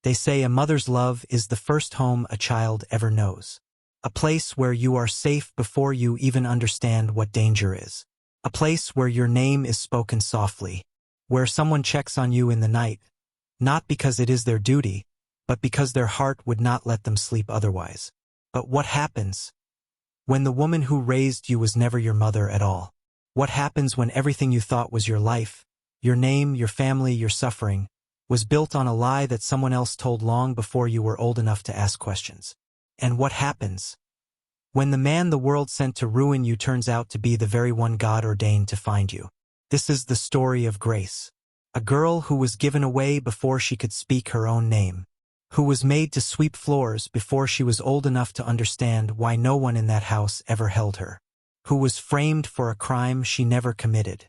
They say a mother's love is the first home a child ever knows. A place where you are safe before you even understand what danger is. A place where your name is spoken softly. Where someone checks on you in the night, not because it is their duty, but because their heart would not let them sleep otherwise. But what happens when the woman who raised you was never your mother at all? What happens when everything you thought was your life, your name, your family, your suffering, was built on a lie that someone else told long before you were old enough to ask questions? And what happens when the man the world sent to ruin you turns out to be the very one God ordained to find you? This is the story of Grace, a girl who was given away before she could speak her own name, who was made to sweep floors before she was old enough to understand why no one in that house ever held her, who was framed for a crime she never committed,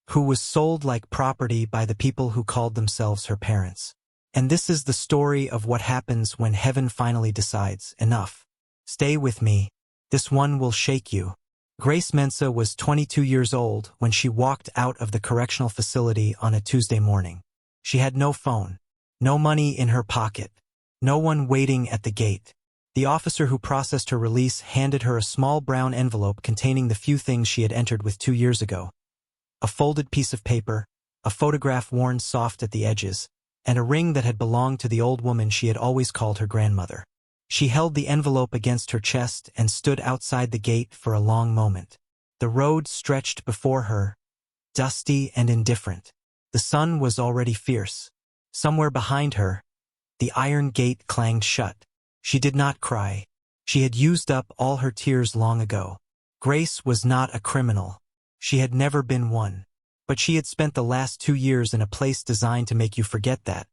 who was sold like property by the people who called themselves her parents. And this is the story of what happens when heaven finally decides, enough. Stay with me. This one will shake you. Grace Mensah was 22 years old when she walked out of the correctional facility on a Tuesday morning. She had no phone, no money in her pocket, no one waiting at the gate. The officer who processed her release handed her a small brown envelope containing the few things she had entered with 2 years ago. A folded piece of paper, a photograph worn soft at the edges, and a ring that had belonged to the old woman she had always called her grandmother. She held the envelope against her chest and stood outside the gate for a long moment. The road stretched before her, dusty and indifferent. The sun was already fierce. Somewhere behind her, the iron gate clanged shut. She did not cry. She had used up all her tears long ago. Grace was not a criminal. She had never been one. But she had spent the last 2 years in a place designed to make you forget that.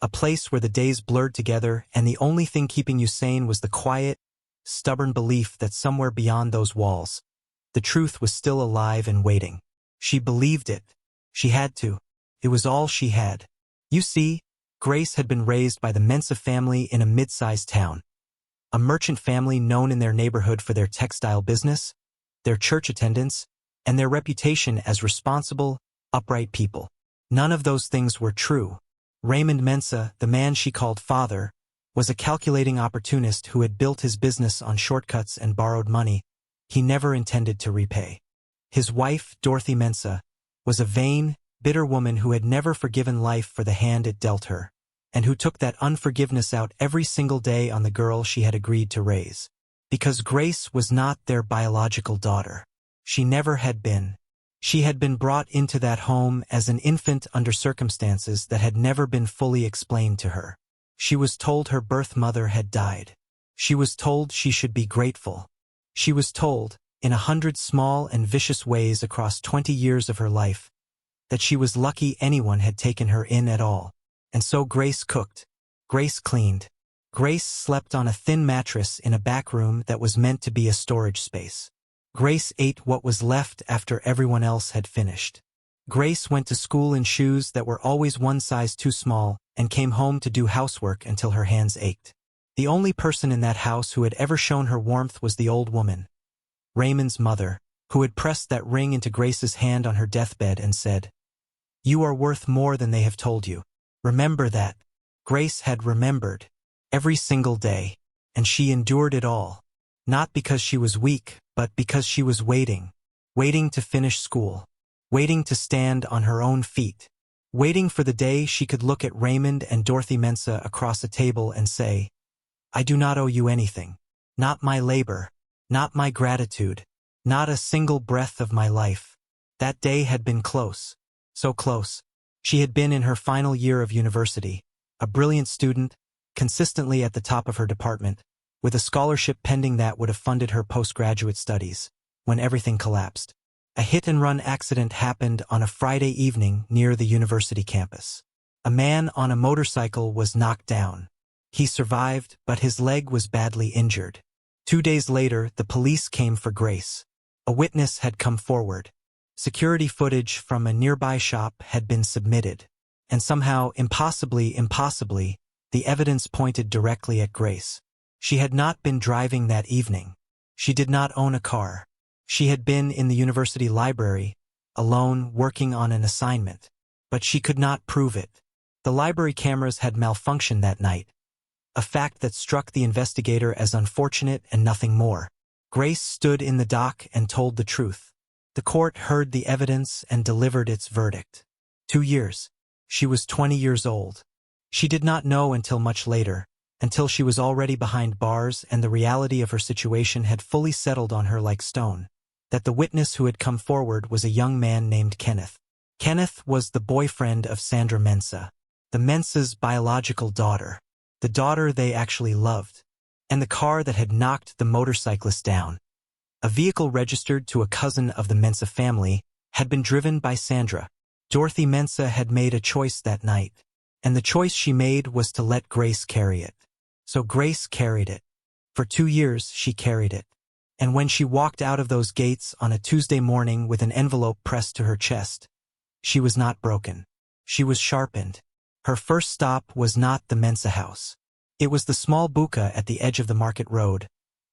A place where the days blurred together and the only thing keeping you sane was the quiet, stubborn belief that somewhere beyond those walls, the truth was still alive and waiting. She believed it. She had to. It was all she had. You see, Grace had been raised by the Mensah family in a mid-sized town. A merchant family known in their neighborhood for their textile business, their church attendance, and their reputation as responsible, upright people. None of those things were true. Raymond Mensah, the man she called father, was a calculating opportunist who had built his business on shortcuts and borrowed money he never intended to repay. His wife, Dorothy Mensah, was a vain, bitter woman who had never forgiven life for the hand it dealt her, and who took that unforgiveness out every single day on the girl she had agreed to raise. Because Grace was not their biological daughter. She never had been. She had been brought into that home as an infant under circumstances that had never been fully explained to her. She was told her birth mother had died. She was told she should be grateful. She was told, in 100 small and vicious ways across 20 years of her life, that she was lucky anyone had taken her in at all. And so Grace cooked. Grace cleaned. Grace slept on a thin mattress in a back room that was meant to be a storage space. Grace ate what was left after everyone else had finished. Grace went to school in shoes that were always one size too small and came home to do housework until her hands ached. The only person in that house who had ever shown her warmth was the old woman, Raymond's mother, who had pressed that ring into Grace's hand on her deathbed and said, "You are worth more than they have told you. Remember that." Grace had remembered every single day, and she endured it all. Not because she was weak, but because she was waiting to finish school, waiting to stand on her own feet, waiting for the day she could look at Raymond and Dorothy Mensah across a table and say, "I do not owe you anything. Not my labor, not my gratitude, not a single breath of my life." That day had been close, so close. She had been in her final year of university, a brilliant student, consistently at the top of her department, with a scholarship pending that would have funded her postgraduate studies, when everything collapsed. A hit-and-run accident happened on a Friday evening near the university campus. A man on a motorcycle was knocked down. He survived, but his leg was badly injured. 2 days later, the police came for Grace. A witness had come forward. Security footage from a nearby shop had been submitted. And somehow, impossibly, the evidence pointed directly at Grace. She had not been driving that evening. She did not own a car. She had been in the university library, alone, working on an assignment. But she could not prove it. The library cameras had malfunctioned that night, a fact that struck the investigator as unfortunate and nothing more. Grace stood in the dock and told the truth. The court heard the evidence and delivered its verdict. 2 years. She was 20 years old. She did not know until much later, until she was already behind bars and the reality of her situation had fully settled on her like stone, that the witness who had come forward was a young man named Kenneth. Kenneth was the boyfriend of Sandra Mensah, the Mensah's biological daughter, the daughter they actually loved, and the car that had knocked the motorcyclist down. A vehicle registered to a cousin of the Mensah family had been driven by Sandra. Dorothy Mensah had made a choice that night, and the choice she made was to let Grace carry it. So Grace carried it. For 2 years she carried it. And when she walked out of those gates on a Tuesday morning with an envelope pressed to her chest, she was not broken. She was sharpened. Her first stop was not the Mensah house. It was the small buka at the edge of the market road,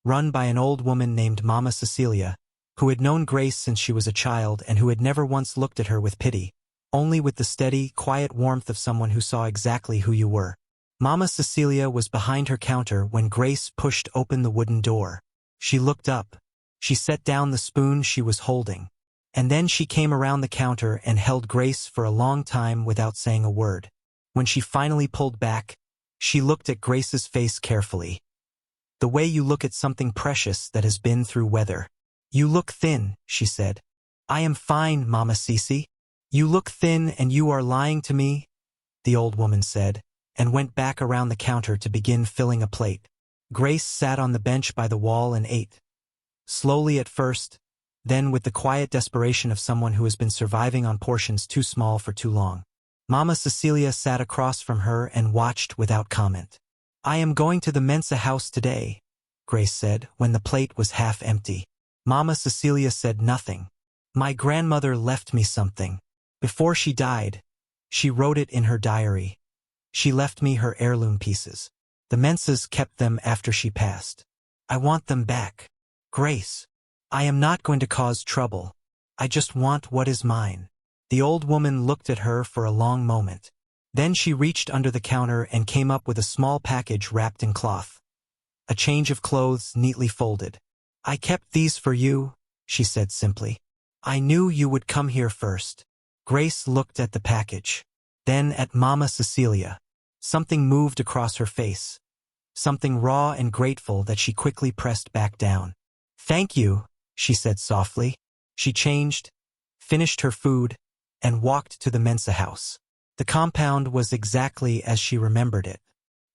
run by an old woman named Mama Cecilia, who had known Grace since she was a child and who had never once looked at her with pity, only with the steady, quiet warmth of someone who saw exactly who you were. Mama Cecilia was behind her counter when Grace pushed open the wooden door. She looked up. She set down the spoon she was holding. And then she came around the counter and held Grace for a long time without saying a word. When she finally pulled back, she looked at Grace's face carefully. The way you look at something precious that has been through weather. You look thin, she said. I am fine, Mama Cece. You look thin and you are lying to me, the old woman said, and went back around the counter to begin filling a plate. Grace sat on the bench by the wall and ate. Slowly at first, then with the quiet desperation of someone who has been surviving on portions too small for too long. Mama Cecilia sat across from her and watched without comment. I am going to the Mensah house today, Grace said when the plate was half empty. Mama Cecilia said nothing. My grandmother left me something. Before she died, she wrote it in her diary. She left me her heirloom pieces. The Mensahs kept them after she passed. I want them back. Grace, I am not going to cause trouble. I just want what is mine. The old woman looked at her for a long moment. Then she reached under the counter and came up with a small package wrapped in cloth. A change of clothes neatly folded. I kept these for you, she said simply. I knew you would come here first. Grace looked at the package. Then at Mama Cecilia. Something moved across her face. Something raw and grateful that she quickly pressed back down. Thank you, she said softly. She changed, finished her food, and walked to the Mensah house. The compound was exactly as she remembered it.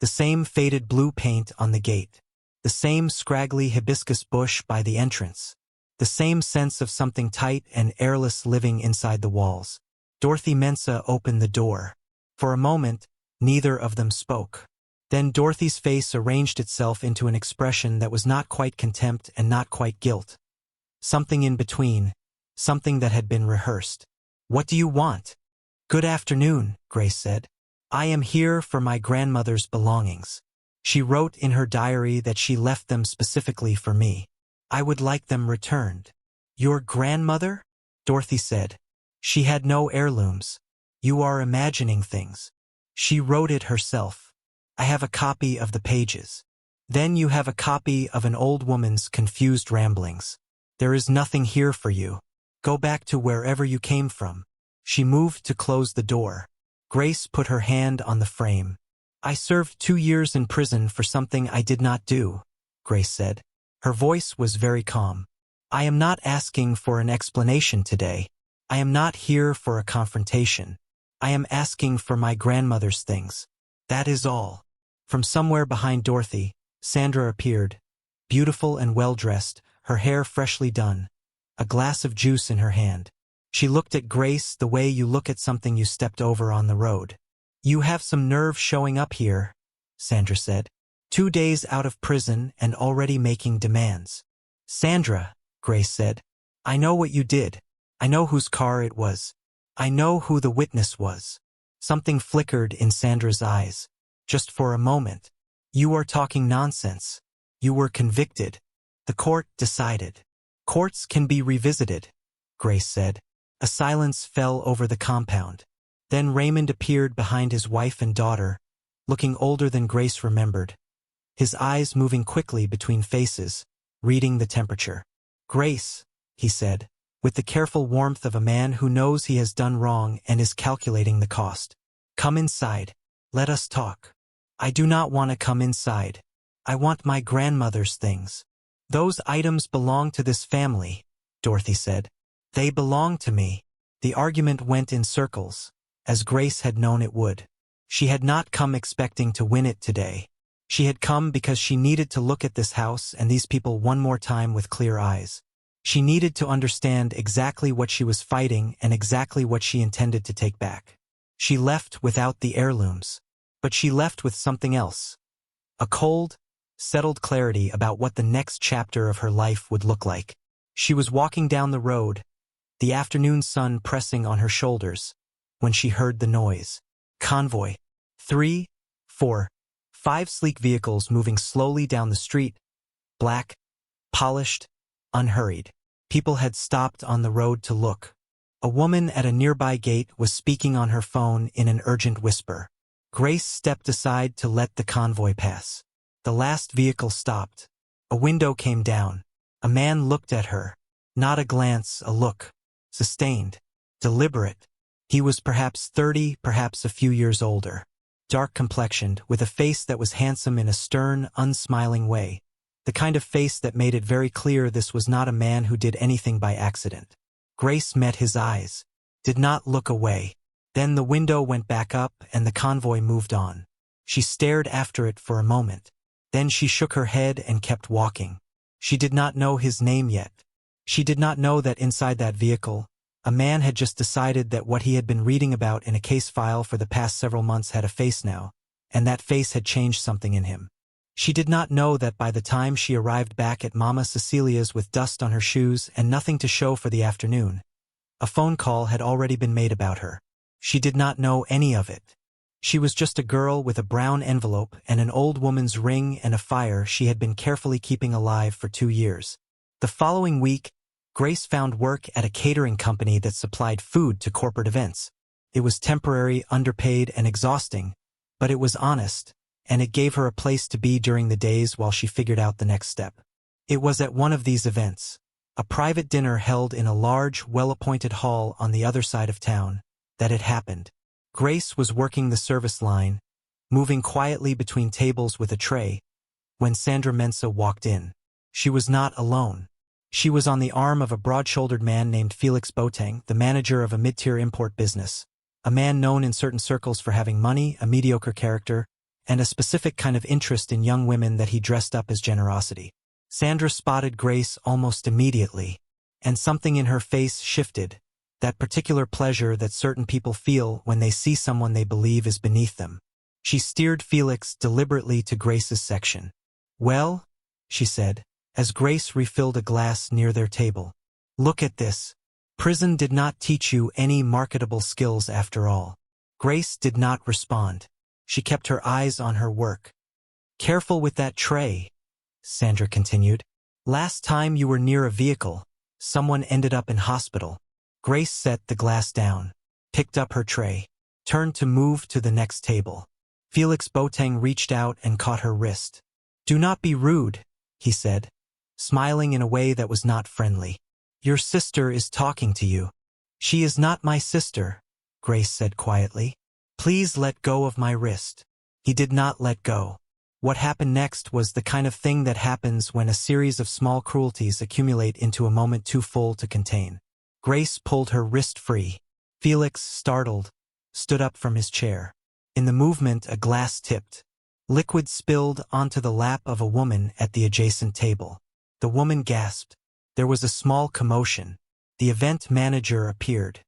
The same faded blue paint on the gate. The same scraggly hibiscus bush by the entrance. The same sense of something tight and airless living inside the walls. Dorothy Mensah opened the door. For a moment, neither of them spoke. Then Dorothy's face arranged itself into an expression that was not quite contempt and not quite guilt. Something in between, something that had been rehearsed. What do you want? Good afternoon, Grace said. I am here for my grandmother's belongings. She wrote in her diary that she left them specifically for me. I would like them returned. Your grandmother? Dorothy said. She had no heirlooms. You are imagining things. She wrote it herself. I have a copy of the pages. Then you have a copy of an old woman's confused ramblings. There is nothing here for you. Go back to wherever you came from. She moved to close the door. Grace put her hand on the frame. I served 2 years in prison for something I did not do, Grace said. Her voice was very calm. I am not asking for an explanation today. I am not here for a confrontation. I am asking for my grandmother's things. That is all. From somewhere behind Dorothy, Sandra appeared, beautiful and well-dressed, her hair freshly done, a glass of juice in her hand. She looked at Grace the way you look at something you stepped over on the road. You have some nerve showing up here, Sandra said. 2 days out of prison and already making demands. Sandra, Grace said, I know what you did. I know whose car it was. I know who the witness was. Something flickered in Sandra's eyes. Just for a moment. You are talking nonsense. You were convicted. The court decided. Courts can be revisited, Grace said. A silence fell over the compound. Then Raymond appeared behind his wife and daughter, looking older than Grace remembered, his eyes moving quickly between faces, reading the temperature. "Grace," he said, with the careful warmth of a man who knows he has done wrong and is calculating the cost. "Come inside. Let us talk." "I do not want to come inside. I want my grandmother's things." "Those items belong to this family," Dorothy said. "They belong to me." The argument went in circles, as Grace had known it would. She had not come expecting to win it today. She had come because she needed to look at this house and these people one more time with clear eyes. She needed to understand exactly what she was fighting and exactly what she intended to take back. She left without the heirlooms, but she left with something else. A cold, settled clarity about what the next chapter of her life would look like. She was walking down the road, the afternoon sun pressing on her shoulders, when she heard the noise. Convoy. 3, 4, 5 sleek vehicles moving slowly down the street, black, polished, unhurried. People had stopped on the road to look. A woman at a nearby gate was speaking on her phone in an urgent whisper. Grace stepped aside to let the convoy pass. The last vehicle stopped. A window came down. A man looked at her. Not a glance, a look. Sustained. Deliberate. He was perhaps 30, perhaps a few years older. Dark-complexioned, with a face that was handsome in a stern, unsmiling way. The kind of face that made it very clear this was not a man who did anything by accident. Grace met his eyes. Did not look away. Then the window went back up and the convoy moved on. She stared after it for a moment. Then she shook her head and kept walking. She did not know his name yet. She did not know that inside that vehicle, a man had just decided that what he had been reading about in a case file for the past several months had a face now, and that face had changed something in him. She did not know that by the time she arrived back at Mama Cecilia's with dust on her shoes and nothing to show for the afternoon, a phone call had already been made about her. She did not know any of it. She was just a girl with a brown envelope and an old woman's ring and a fire she had been carefully keeping alive for 2 years. The following week, Grace found work at a catering company that supplied food to corporate events. It was temporary, underpaid, and exhausting, but it was honest, and it gave her a place to be during the days while she figured out the next step. It was at one of these events, a private dinner held in a large, well-appointed hall on the other side of town, that it happened. Grace was working the service line, moving quietly between tables with a tray, when Sandra Mensah walked in. She was not alone. She was on the arm of a broad-shouldered man named Felix Boateng, the manager of a mid-tier import business, a man known in certain circles for having money, a mediocre character, and a specific kind of interest in young women that he dressed up as generosity. Sandra spotted Grace almost immediately, and something in her face shifted, that particular pleasure that certain people feel when they see someone they believe is beneath them. She steered Felix deliberately to Grace's section. "Well," she said, as Grace refilled a glass near their table. "Look at this. Prison did not teach you any marketable skills after all." Grace did not respond. She kept her eyes on her work. "Careful with that tray," Sandra continued. "Last time you were near a vehicle, someone ended up in hospital." Grace set the glass down, picked up her tray, turned to move to the next table. Felix Boateng reached out and caught her wrist. "Do not be rude," he said, smiling in a way that was not friendly. "Your sister is talking to you." "She is not my sister," Grace said quietly. "Please let go of my wrist." He did not let go. What happened next was the kind of thing that happens when a series of small cruelties accumulate into a moment too full to contain. Grace pulled her wrist free. Felix, startled, stood up from his chair. In the movement, a glass tipped. Liquid spilled onto the lap of a woman at the adjacent table. The woman gasped. There was a small commotion. The event manager appeared.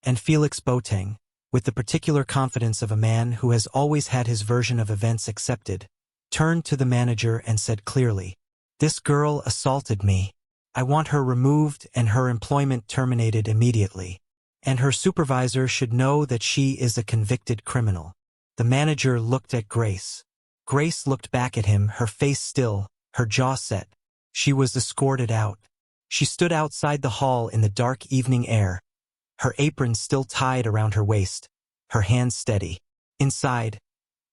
And Felix Boateng, with the particular confidence of a man who has always had his version of events accepted, turned to the manager and said clearly, "This girl assaulted me. I want her removed and her employment terminated immediately. And her supervisor should know that she is a convicted criminal." The manager looked at Grace. Grace looked back at him, her face still, her jaw set. She was escorted out. She stood outside the hall in the dark evening air, her apron still tied around her waist, her hands steady. Inside,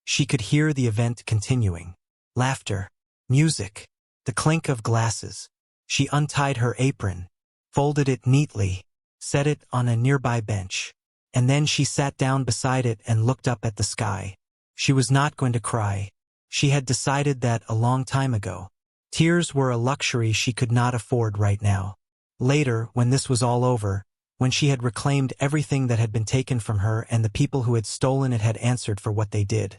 she could hear the event continuing. Laughter, music, the clink of glasses. She untied her apron, folded it neatly, set it on a nearby bench, and then she sat down beside it and looked up at the sky. She was not going to cry. She had decided that a long time ago. Tears were a luxury she could not afford right now. Later, when this was all over, when she had reclaimed everything that had been taken from her and the people who had stolen it had answered for what they did,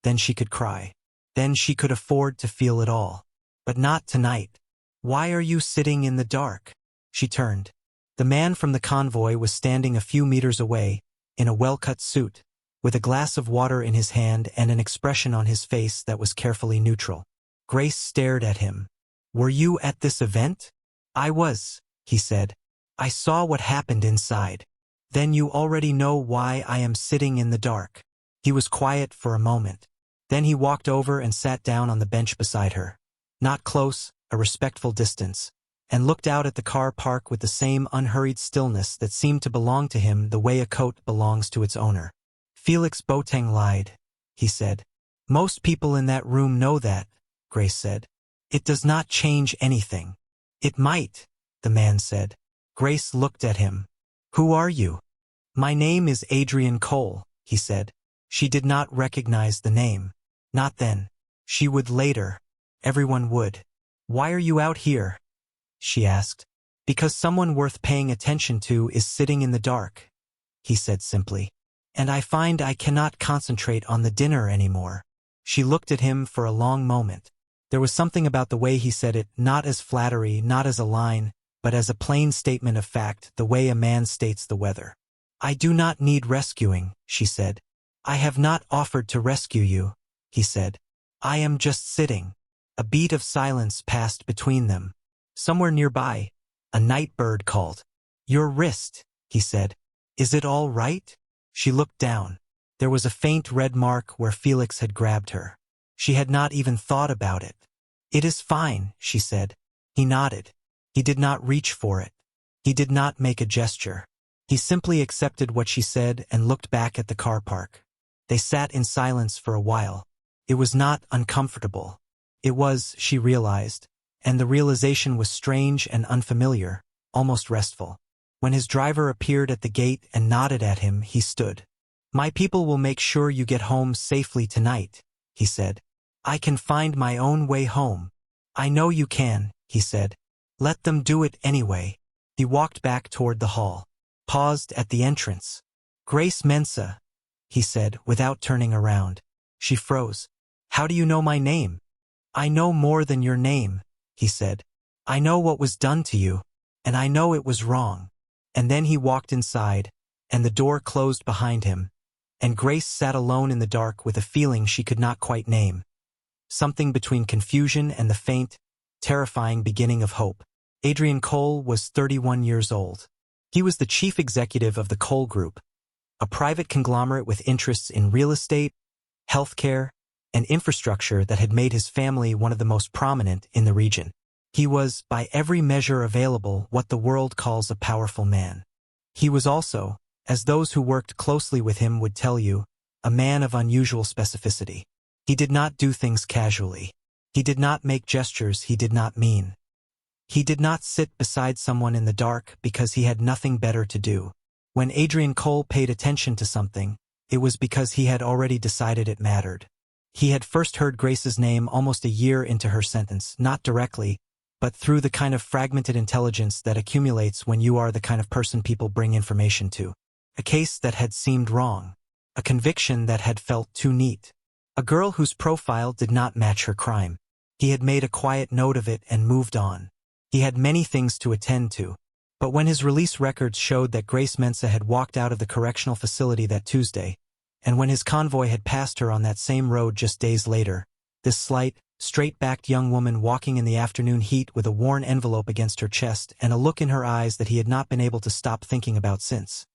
then she could cry. Then she could afford to feel it all. But not tonight. Why are you sitting in the dark? She turned. The man from the convoy was standing a few meters away, in a well-cut suit, with a glass of water in his hand and an expression on his face that was carefully neutral. Grace stared at him. Were you at this event? I was, he said. I saw what happened inside. Then you already know why I am sitting in the dark. He was quiet for a moment. Then he walked over and sat down on the bench beside her. Not close, a respectful distance, and looked out at the car park with the same unhurried stillness that seemed to belong to him the way a coat belongs to its owner. Felix Boateng lied, he said. Most people in that room know that, Grace said. It does not change anything. It might, the man said. Grace looked at him. Who are you? My name is Adrian Cole, he said. She did not recognize the name. Not then. She would later. Everyone would. Why are you out here? She asked. Because someone worth paying attention to is sitting in the dark, he said simply. And I find I cannot concentrate on the dinner anymore. She looked at him for a long moment. There was something about the way he said it, not as flattery, not as a line, but as a plain statement of fact, the way a man states the weather. I do not need rescuing, she said. I have not offered to rescue you, he said. I am just sitting. A beat of silence passed between them. Somewhere nearby, a night bird called. Your wrist, he said. Is it all right? She looked down. There was a faint red mark where Felix had grabbed her. She had not even thought about it. It is fine, she said. He nodded. He did not reach for it. He did not make a gesture. He simply accepted what she said and looked back at the car park. They sat in silence for a while. It was not uncomfortable. It was, she realized, and the realization was strange and unfamiliar, almost restful. When his driver appeared at the gate and nodded at him, he stood. My people will make sure you get home safely tonight, he said. I can find my own way home. I know you can, he said. Let them do it anyway. He walked back toward the hall, paused at the entrance. Grace Mensa, he said, without turning around. She froze. How do you know my name? I know more than your name, he said. I know what was done to you, and I know it was wrong. And then he walked inside, and the door closed behind him, and Grace sat alone in the dark with a feeling she could not quite name. Something between confusion and the faint, terrifying beginning of hope. Adrian Cole was 31 years old. He was the chief executive of the Cole Group, a private conglomerate with interests in real estate, healthcare, and infrastructure that had made his family one of the most prominent in the region. He was, by every measure available, what the world calls a powerful man. He was also, as those who worked closely with him would tell you, a man of unusual specificity. He did not do things casually. He did not make gestures he did not mean. He did not sit beside someone in the dark because he had nothing better to do. When Adrian Cole paid attention to something, it was because he had already decided it mattered. He had first heard Grace's name almost a year into her sentence, not directly, but through the kind of fragmented intelligence that accumulates when you are the kind of person people bring information to. A case that had seemed wrong. A conviction that had felt too neat. A girl whose profile did not match her crime. He had made a quiet note of it and moved on. He had many things to attend to. But when his release records showed that Grace Mensa had walked out of the correctional facility that Tuesday, and when his convoy had passed her on that same road just days later, this slight, straight-backed young woman walking in the afternoon heat with a worn envelope against her chest and a look in her eyes that he had not been able to stop thinking about since.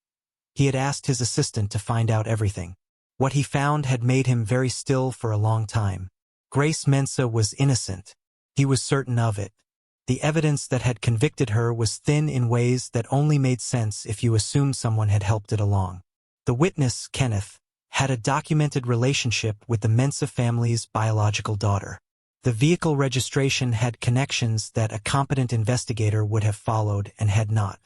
He had asked his assistant to find out everything. What he found had made him very still for a long time. Grace Mensa was innocent. He was certain of it. The evidence that had convicted her was thin in ways that only made sense if you assumed someone had helped it along. The witness, Kenneth, had a documented relationship with the Mensa family's biological daughter. The vehicle registration had connections that a competent investigator would have followed and had not.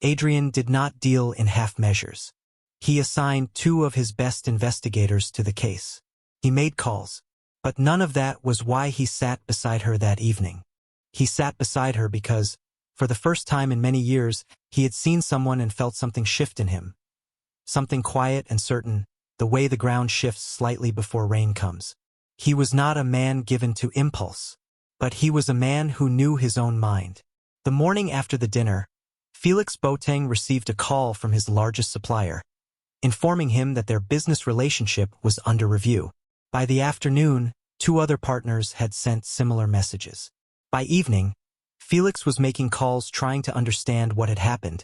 Adrian did not deal in half measures. He assigned 2 of his best investigators to the case. He made calls, but none of that was why he sat beside her that evening. He sat beside her because, for the first time in many years, he had seen someone and felt something shift in him. Something quiet and certain, the way the ground shifts slightly before rain comes. He was not a man given to impulse, but he was a man who knew his own mind. The morning after the dinner, Felix Boateng received a call from his largest supplier, informing him that their business relationship was under review. By the afternoon, 2 other partners had sent similar messages. By evening, Felix was making calls trying to understand what had happened,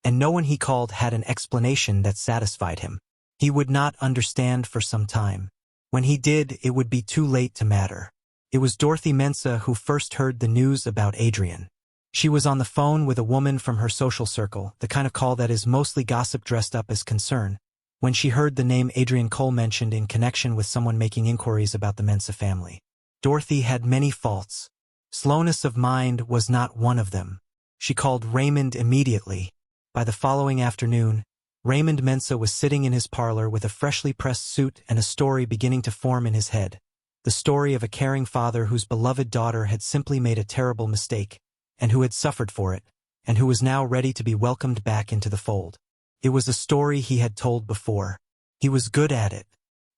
and no one he called had an explanation that satisfied him. He would not understand for some time. When he did, it would be too late to matter. It was Dorothy Mensa who first heard the news about Adrian. She was on the phone with a woman from her social circle, the kind of call that is mostly gossip dressed up as concern, when she heard the name Adrian Cole mentioned in connection with someone making inquiries about the Mensa family. Dorothy had many faults. Slowness of mind was not one of them. She called Raymond immediately. By the following afternoon, Raymond Mensa was sitting in his parlor with a freshly pressed suit and a story beginning to form in his head. The story of a caring father whose beloved daughter had simply made a terrible mistake, and who had suffered for it, and who was now ready to be welcomed back into the fold. It was a story he had told before. He was good at it.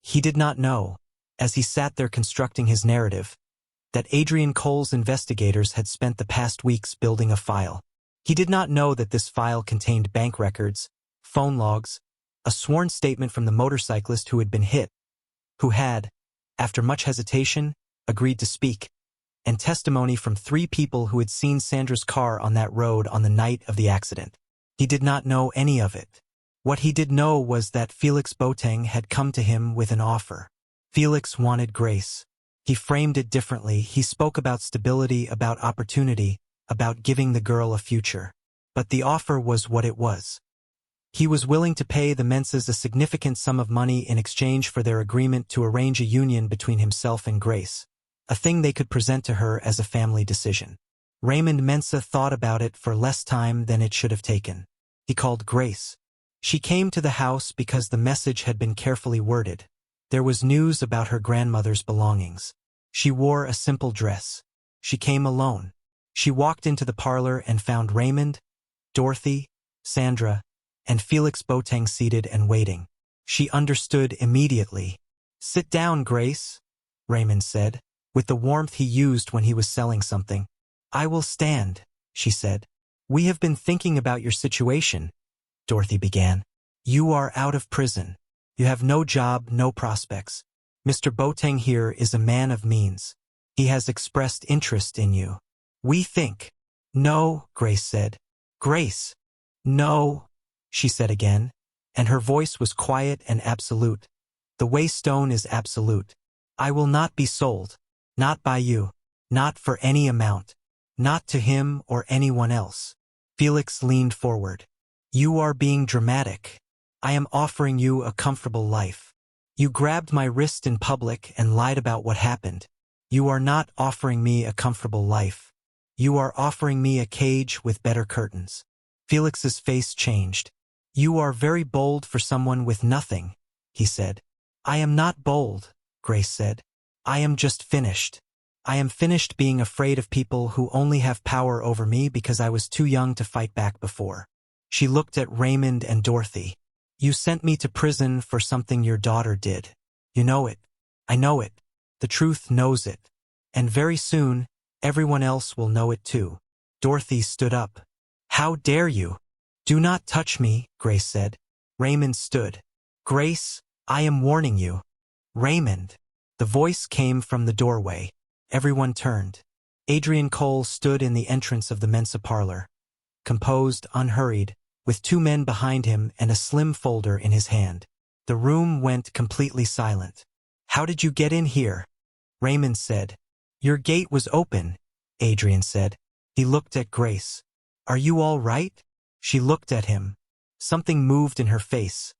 He did not know, as he sat there constructing his narrative, that Adrian Cole's investigators had spent the past weeks building a file. He did not know that this file contained bank records, phone logs, a sworn statement from the motorcyclist who had been hit, who had, after much hesitation, agreed to speak, and testimony from 3 people who had seen Sandra's car on that road on the night of the accident. He did not know any of it. What he did know was that Felix Boateng had come to him with an offer. Felix wanted grace. He framed it differently. He spoke about stability, about opportunity, about giving the girl a future. But the offer was what it was. He was willing to pay the Mensas a significant sum of money in exchange for their agreement to arrange a union between himself and Grace, a thing they could present to her as a family decision. Raymond Mensa thought about it for less time than it should have taken. He called Grace. She came to the house because the message had been carefully worded. There was news about her grandmother's belongings. She wore a simple dress. She came alone. She walked into the parlor and found Raymond, Dorothy, Sandra, and Felix Boateng seated and waiting. She understood immediately. "Sit down, Grace," Raymond said, with the warmth he used when he was selling something. "I will stand," she said. "We have been thinking about your situation," Dorothy began. "You are out of prison. You have no job, no prospects. Mr. Boateng here is a man of means. He has expressed interest in you. We think—" "No," Grace said. "Grace." "No," she said again, and her voice was quiet and absolute. "The way stone is absolute. I will not be sold. Not by you. Not for any amount. Not to him or anyone else." Felix leaned forward. "You are being dramatic. I am offering you a comfortable life. You grabbed my wrist in public and lied about what happened. You are not offering me a comfortable life. You are offering me a cage with better curtains." Felix's face changed. "You are very bold for someone with nothing," he said. "I am not bold," Grace said. "I am just finished. I am finished being afraid of people who only have power over me because I was too young to fight back before." She looked at Raymond and Dorothy. "You sent me to prison for something your daughter did. You know it. I know it. The truth knows it. And very soon, everyone else will know it too." Dorothy stood up. "How dare you?" "Do not touch me," Grace said. Raymond stood. "Grace, I am warning you." "Raymond." The voice came from the doorway. Everyone turned. Adrian Cole stood in the entrance of the Mensa parlor, composed, unhurried, with 2 men behind him and a slim folder in his hand. The room went completely silent. "How did you get in here?" Raymond said. "Your gate was open," Adrian said. He looked at Grace. "Are you all right?" She looked at him. Something moved in her face.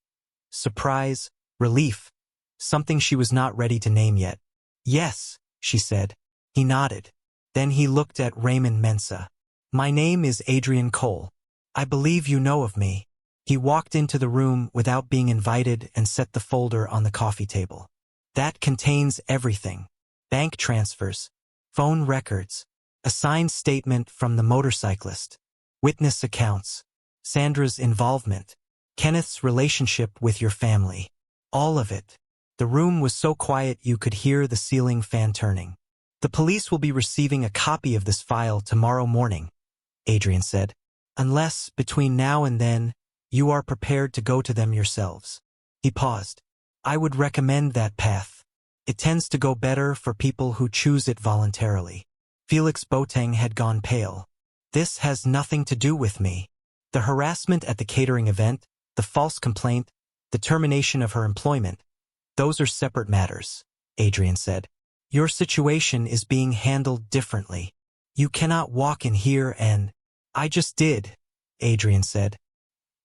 surprise, relief, something she was not ready to name yet. Yes, she said. He nodded. Then he looked at Raymond Mensah. My name is Adrian Cole. I believe you know of me. He walked into the room without being invited and set the folder on the coffee table. That contains everything. Bank transfers, phone records, a signed statement from the motorcyclist, witness accounts, Sandra's involvement, Kenneth's relationship with your family. All of it. The room was so quiet you could hear the ceiling fan turning. The police will be receiving a copy of this file tomorrow morning, Adrian said. Unless, between now and then, you are prepared to go to them yourselves. He paused. I would recommend that path. It tends to go better for people who choose it voluntarily. Felix Boateng had gone pale. This has nothing to do with me. The harassment at the catering event, the false complaint, the termination of her employment, those are separate matters, Adrian said. Your situation is being handled differently. You cannot walk in here and… I just did, Adrian said.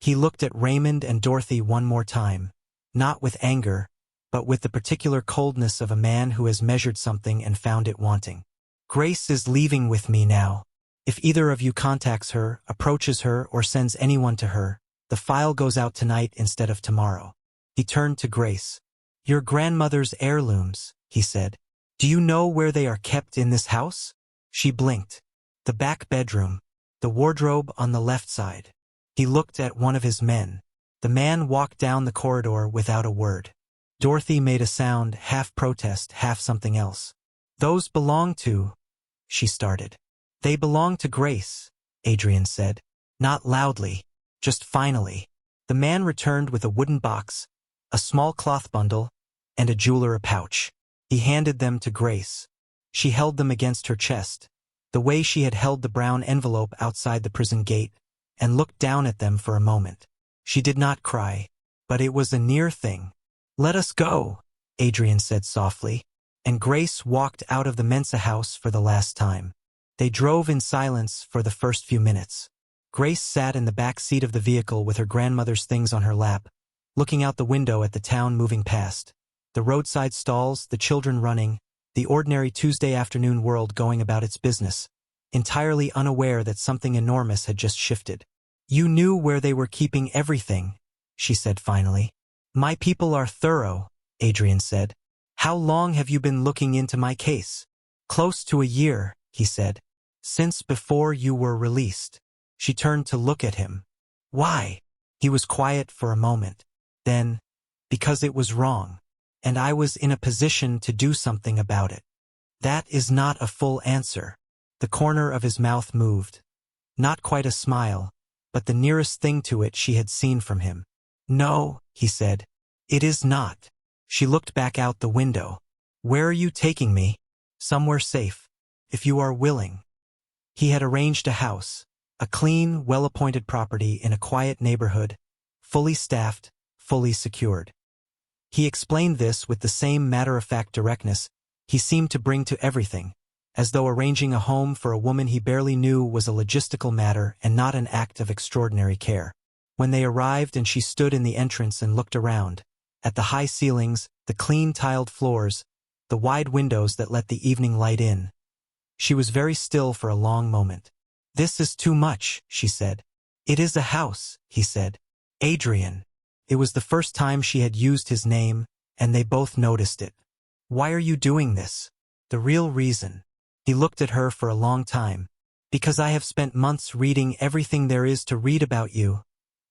He looked at Raymond and Dorothy one more time, not with anger, but with the particular coldness of a man who has measured something and found it wanting. Grace is leaving with me now. If either of you contacts her, approaches her, or sends anyone to her, the file goes out tonight instead of tomorrow. He turned to Grace. Your grandmother's heirlooms, he said. Do you know where they are kept in this house? She blinked. The back bedroom. The wardrobe on the left side. He looked at one of his men. The man walked down the corridor without a word. Dorothy made a sound, half protest, half something else. Those belong to… she started. They belong to Grace, Adrian said. Not loudly, just finally. The man returned with a wooden box, a small cloth bundle, and a jeweler pouch. He handed them to Grace. She held them against her chest, the way she had held the brown envelope outside the prison gate, and looked down at them for a moment. She did not cry, but it was a near thing. Let us go, Adrian said softly, and Grace walked out of the Mensah house for the last time. They drove in silence for the first few minutes. Grace sat in the back seat of the vehicle with her grandmother's things on her lap, looking out the window at the town moving past. The roadside stalls, the children running, the ordinary Tuesday afternoon world going about its business, entirely unaware that something enormous had just shifted. You knew where they were keeping everything, she said finally. My people are thorough, Adrian said. How long have you been looking into my case? Close to a year, he said. Since before you were released. She turned to look at him. Why? He was quiet for a moment. Then, because it was wrong, and I was in a position to do something about it. That is not a full answer. The corner of his mouth moved. Not quite a smile, but the nearest thing to it she had seen from him. No, he said. It is not. She looked back out the window. Where are you taking me? Somewhere safe, if you are willing. He had arranged a house, a clean, well-appointed property in a quiet neighborhood, fully staffed, fully secured. He explained this with the same matter-of-fact directness he seemed to bring to everything, as though arranging a home for a woman he barely knew was a logistical matter and not an act of extraordinary care. When they arrived and she stood in the entrance and looked around, at the high ceilings, the clean tiled floors, the wide windows that let the evening light in, she was very still for a long moment. This is too much, she said. It is a house, he said. Adrian. It was the first time she had used his name, and they both noticed it. Why are you doing this? The real reason. He looked at her for a long time. Because I have spent months reading everything there is to read about you,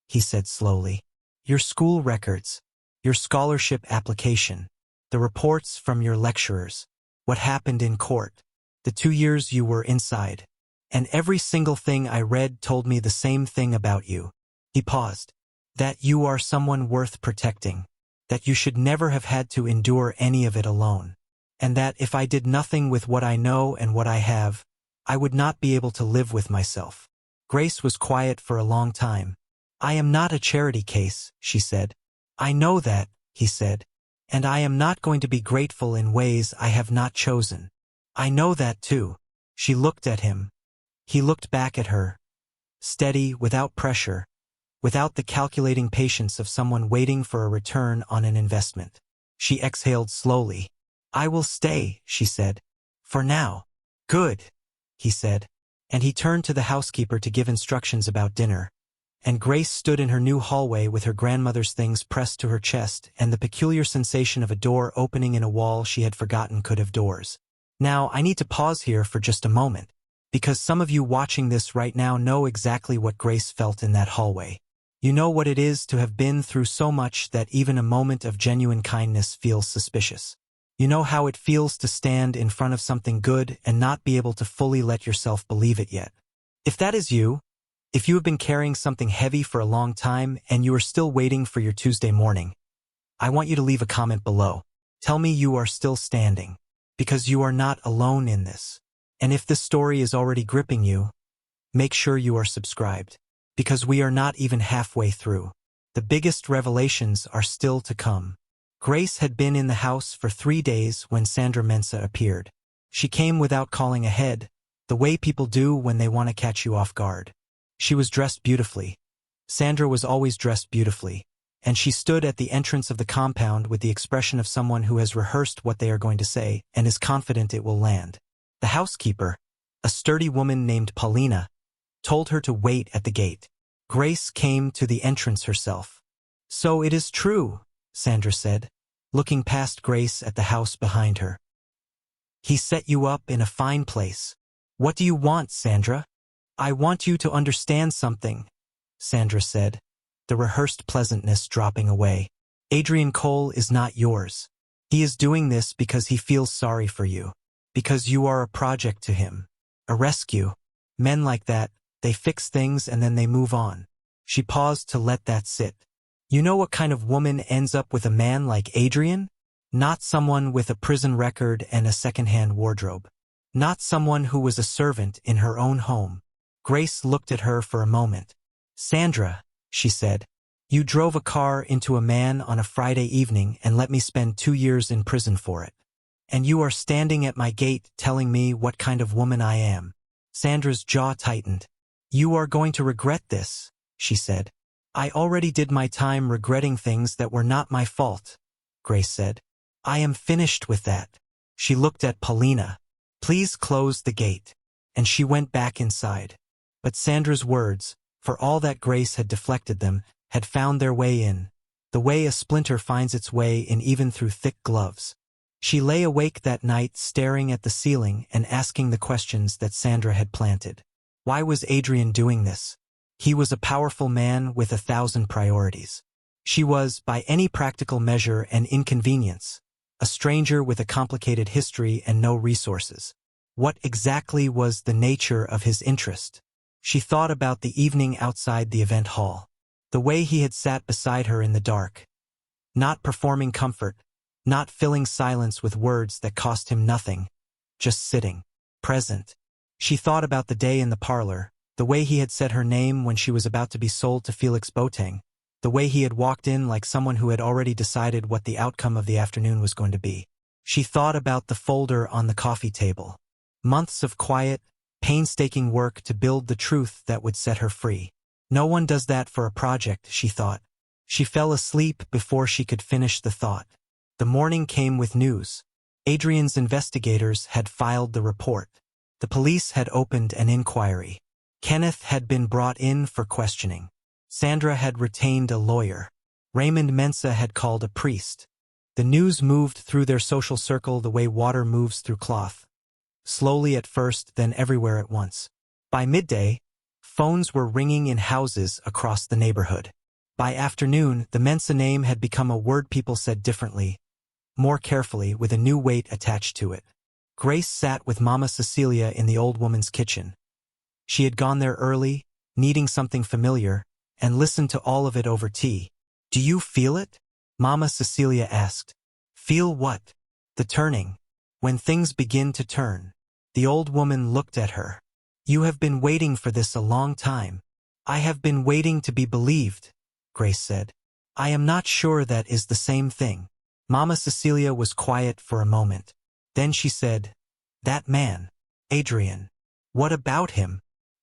he said slowly. Your school records, your scholarship application, the reports from your lecturers, what happened in court, the 2 years you were inside. And every single thing I read told me the same thing about you. He paused. That you are someone worth protecting, that you should never have had to endure any of it alone, and that if I did nothing with what I know and what I have, I would not be able to live with myself. Grace was quiet for a long time. I am not a charity case, she said. I know that, he said, and I am not going to be grateful in ways I have not chosen. I know that too. She looked at him. He looked back at her. Steady, without pressure, without the calculating patience of someone waiting for a return on an investment. She exhaled slowly. "I will stay," she said. "For now." "Good," he said. And he turned to the housekeeper to give instructions about dinner. And Grace stood in her new hallway with her grandmother's things pressed to her chest and the peculiar sensation of a door opening in a wall she had forgotten could have doors. Now, I need to pause here for just a moment, because some of you watching this right now know exactly what Grace felt in that hallway. You know what it is to have been through so much that even a moment of genuine kindness feels suspicious. You know how it feels to stand in front of something good and not be able to fully let yourself believe it yet. If that is you, if you have been carrying something heavy for a long time and you are still waiting for your Tuesday morning, I want you to leave a comment below. Tell me you are still standing, because you are not alone in this. And if this story is already gripping you, make sure you are subscribed, because we are not even halfway through. The biggest revelations are still to come. Grace had been in the house for 3 days when Sandra Mensah appeared. She came without calling ahead, the way people do when they want to catch you off guard. She was dressed beautifully. Sandra was always dressed beautifully, and she stood at the entrance of the compound with the expression of someone who has rehearsed what they are going to say and is confident it will land. The housekeeper, a sturdy woman named Paulina, told her to wait at the gate. Grace came to the entrance herself. "So it is true," Sandra said, looking past Grace at the house behind her. "He set you up in a fine place. What do you want, Sandra?" "I want you to understand something," Sandra said, the rehearsed pleasantness dropping away. "Adrian Cole is not yours. He is doing this because he feels sorry for you, because you are a project to him, a rescue. Men like that, they fix things and then they move on." She paused to let that sit. "You know what kind of woman ends up with a man like Adrian? Not someone with a prison record and a second-hand wardrobe. Not someone who was a servant in her own home." Grace looked at her for a moment. "Sandra," she said, "you drove a car into a man on a Friday evening and let me spend 2 years in prison for it. And you are standing at my gate telling me what kind of woman I am." Sandra's jaw tightened. "You are going to regret this," she said. "I already did my time regretting things that were not my fault," Grace said. "I am finished with that." She looked at Paulina. "Please close the gate." And she went back inside. But Sandra's words, for all that Grace had deflected them, had found their way in, the way a splinter finds its way in even through thick gloves. She lay awake that night staring at the ceiling and asking the questions that Sandra had planted. Why was Adrian doing this? He was a powerful man with 1,000 priorities. She was, by any practical measure, an inconvenience, a stranger with a complicated history and no resources. What exactly was the nature of his interest? She thought about the evening outside the event hall. The way he had sat beside her in the dark. Not performing comfort, not filling silence with words that cost him nothing, just sitting, present. She thought about the day in the parlor, the way he had said her name when she was about to be sold to Felix Boateng, the way he had walked in like someone who had already decided what the outcome of the afternoon was going to be. She thought about the folder on the coffee table. Months of quiet, painstaking work to build the truth that would set her free. No one does that for a project, she thought. She fell asleep before she could finish the thought. The morning came with news. Adrian's investigators had filed the report. The police had opened an inquiry. Kenneth had been brought in for questioning. Sandra had retained a lawyer. Raymond Mensah had called a priest. The news moved through their social circle the way water moves through cloth. Slowly at first, then everywhere at once. By midday, phones were ringing in houses across the neighborhood. By afternoon, the Mensah name had become a word people said differently, more carefully, with a new weight attached to it. Grace sat with Mama Cecilia in the old woman's kitchen. She had gone there early, needing something familiar, and listened to all of it over tea. "Do you feel it?" Mama Cecilia asked. "Feel what?" "The turning. When things begin to turn." The old woman looked at her. "You have been waiting for this a long time." "I have been waiting to be believed," Grace said. "I am not sure that is the same thing." Mama Cecilia was quiet for a moment. Then she said, "That man, Adrian. What about him?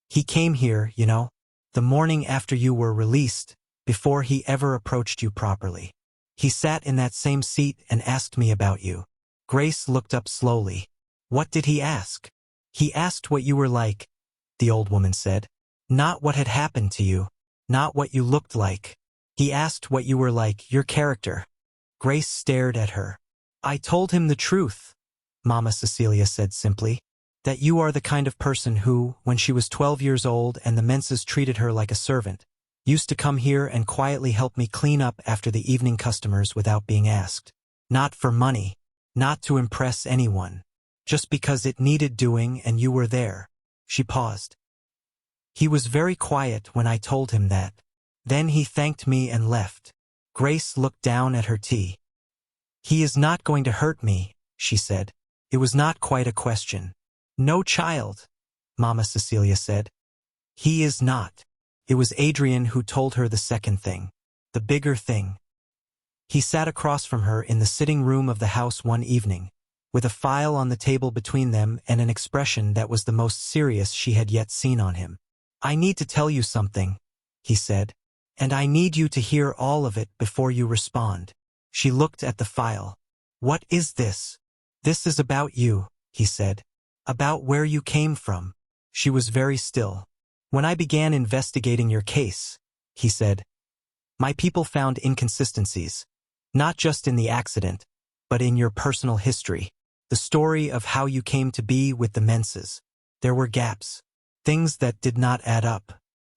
He came here, you know. The morning after you were released, before he ever approached you properly. He sat in that same seat and asked me about you. Grace looked up slowly. What did he ask? He asked what you were like, the old woman said. Not what had happened to you. Not what you looked like. He asked what you were like, your character. Grace stared at her. I told him the truth, Mama Cecilia said simply. That you are the kind of person who, when she was 12 years old and the Menses treated her like a servant, used to come here and quietly help me clean up after the evening customers without being asked. Not for money. Not to impress anyone. Just because it needed doing and you were there. She paused. He was very quiet when I told him that. Then he thanked me and left. Grace looked down at her tea. He is not going to hurt me, she said. It was not quite a question. No, child, Mama Cecilia said. He is not. It was Adrian who told her the second thing. The bigger thing. He sat across from her in the sitting room of the house one evening, with a file on the table between them and an expression that was the most serious she had yet seen on him. I need to tell you something, he said, and I need you to hear all of it before you respond. She looked at the file. What is this? This is about you, he said. About where you came from. She was very still. When I began investigating your case, he said, my people found inconsistencies, not just in the accident, but in your personal history, the story of how you came to be with the Menses. There were gaps, things that did not add up,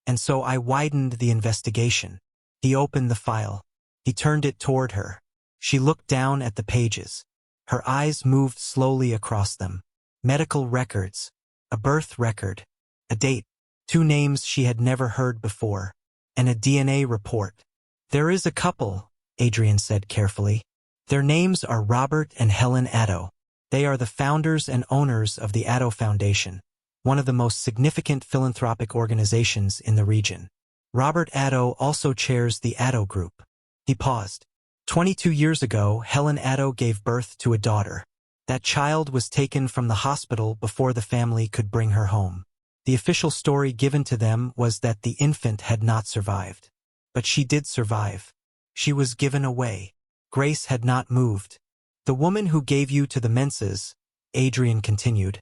and so I widened the investigation. He opened the file. He turned it toward her. She looked down at the pages. Her eyes moved slowly across them. Medical records, a birth record, a date, 2 names she had never heard before, and a DNA report. There is a couple, Adrian said carefully. Their names are Robert and Helen Addo. They are the founders and owners of the Addo Foundation, one of the most significant philanthropic organizations in the region. Robert Addo also chairs the Addo Group. He paused. 22 years ago, Helen Addo gave birth to a daughter. That child was taken from the hospital before the family could bring her home. The official story given to them was that the infant had not survived. But she did survive. She was given away. Grace had not moved. The woman who gave you to the Menses, Adrian continued,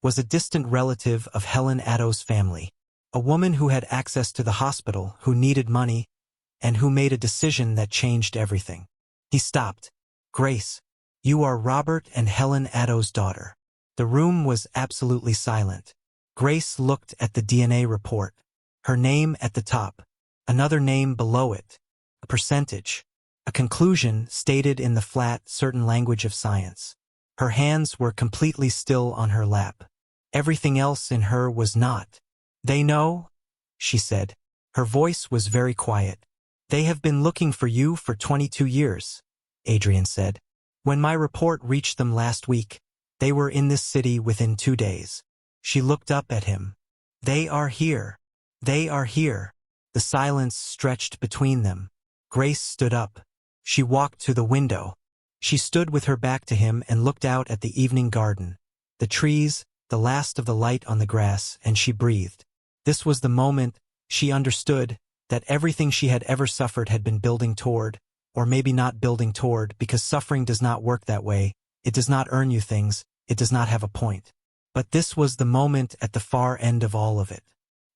was a distant relative of Helen Addo's family. A woman who had access to the hospital, who needed money, and who made a decision that changed everything. He stopped. Grace, you are Robert and Helen Addo's daughter. The room was absolutely silent. Grace looked at the DNA report. Her name at the top, another name below it, a percentage, a conclusion stated in the flat, certain language of science. Her hands were completely still on her lap. Everything else in her was not. They know, she said. Her voice was very quiet. They have been looking for you for 22 years, Adrian said. When my report reached them last week, they were in this city within 2 days. She looked up at him. They are here. They are here. The silence stretched between them. Grace stood up. She walked to the window. She stood with her back to him and looked out at the evening garden, the trees, the last of the light on the grass, and she breathed. This was the moment she understood that everything she had ever suffered had been building toward, or maybe not building toward, because suffering does not work that way. It does not earn you things. It does not have a point. But this was the moment at the far end of all of it.